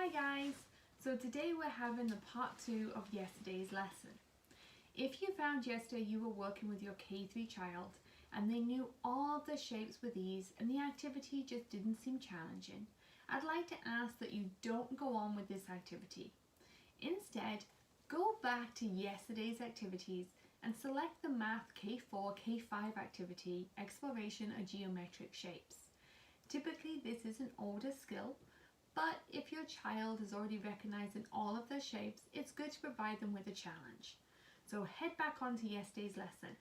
Hi guys! So today we're having the part 2 of yesterday's lesson. If you found yesterday you were working with your K3 child and they knew all of the shapes with ease and the activity just didn't seem challenging, I'd like to ask that you don't go on with this activity. Instead, go back to yesterday's activities and select the Math K4, K5 activity, Exploration of Geometric Shapes. Typically this is an older skill, but if your child is already recognizing all of their shapes, it's good to provide them with a challenge. So head back onto yesterday's lesson.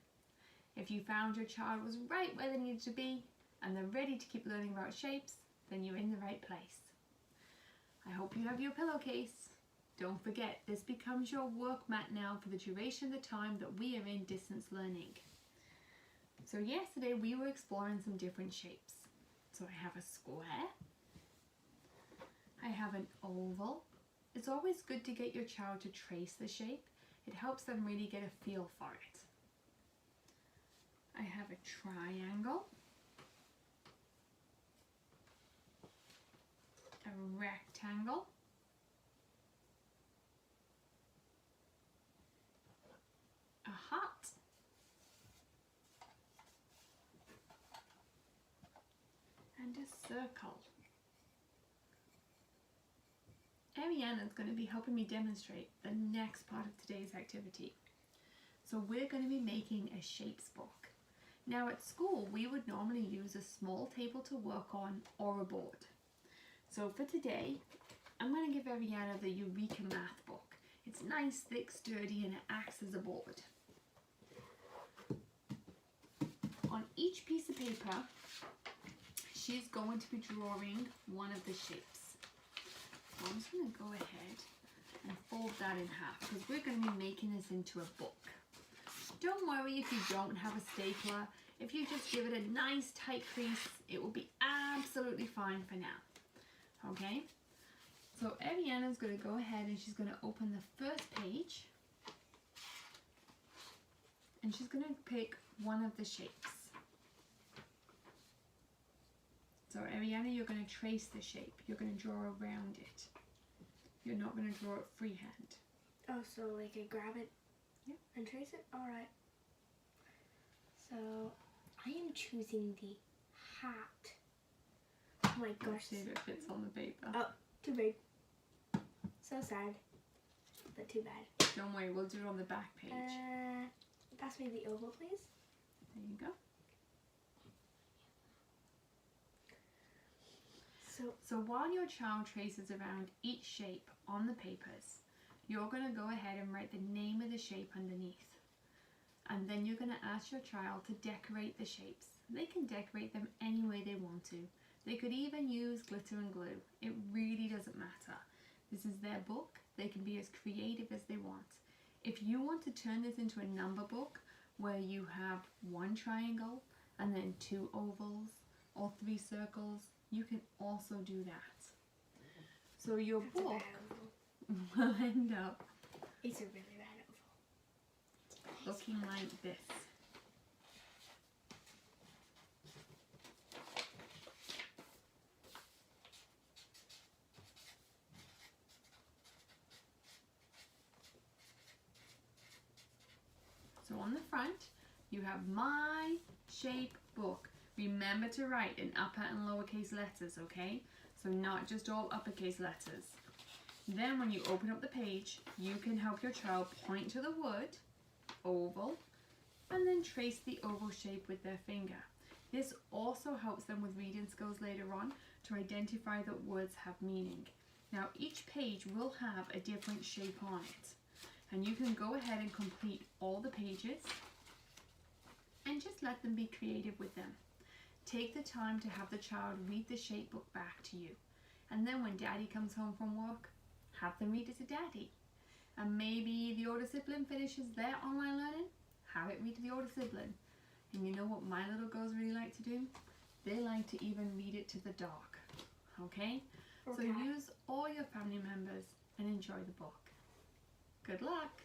If you found your child was right where they needed to be and they're ready to keep learning about shapes, then you're in the right place. I hope you have your pillowcase. Don't forget, this becomes your work mat now for the duration of the time that we are in distance learning. So yesterday we were exploring some different shapes. So I have a square. I have an oval. It's always good to get your child to trace the shape. It helps them really get a feel for it. I have a triangle, a rectangle, a heart, and a circle. Ariana's going to be helping me demonstrate the next part of today's activity. So we're going to be making a shapes book. Now at school we would normally use a small table to work on or a board. So for today I'm going to give Ariana the Eureka Math book. It's nice, thick, sturdy, and it acts as a board. On each piece of paper she's going to be drawing one of the shapes. So I'm just going to go ahead and fold that in half because we're going to be making this into a book. Don't worry if you don't have a stapler. If you just give it a nice tight crease, it will be absolutely fine for now. Okay? So Ariana's going to go ahead and she's going to open the first page. And she's going to pick one of the shapes. So Ariana, you're going to trace the shape. You're going to draw around it. You're not going to draw it freehand. Oh, so like I grab it and trace it? Alright. So I am choosing the hat. Oh my gosh. Let's see if it fits on the paper. Oh, too big. So sad. But too bad. Don't worry, we'll do it on the back page. Pass me the oval, please. There you go. So while your child traces around each shape on the papers, you're going to go ahead and write the name of the shape underneath. And then you're going to ask your child to decorate the shapes. They can decorate them any way they want to. They could even use glitter and glue. It really doesn't matter. This is their book. They can be as creative as they want. If you want to turn this into a number book where you have one triangle and then 2 ovals or 3 circles, you can also do that. So your book will end up it's a really bad oval. Looking like this. So on the front you have my shape book. Remember to write in upper and lowercase letters, okay? So not just all uppercase letters. Then when you open up the page, you can help your child point to the word, oval, and then trace the oval shape with their finger. This also helps them with reading skills later on to identify that words have meaning. Now each page will have a different shape on it. And you can go ahead and complete all the pages and just let them be creative with them. Take the time to have the child read the shape book back to you. And then when daddy comes home from work, have them read it to daddy. And maybe the older sibling finishes their online learning, have it read to the older sibling. And you know what my little girls really like to do? They like to even read it to the dog. Okay? So use all your family members and enjoy the book. Good luck!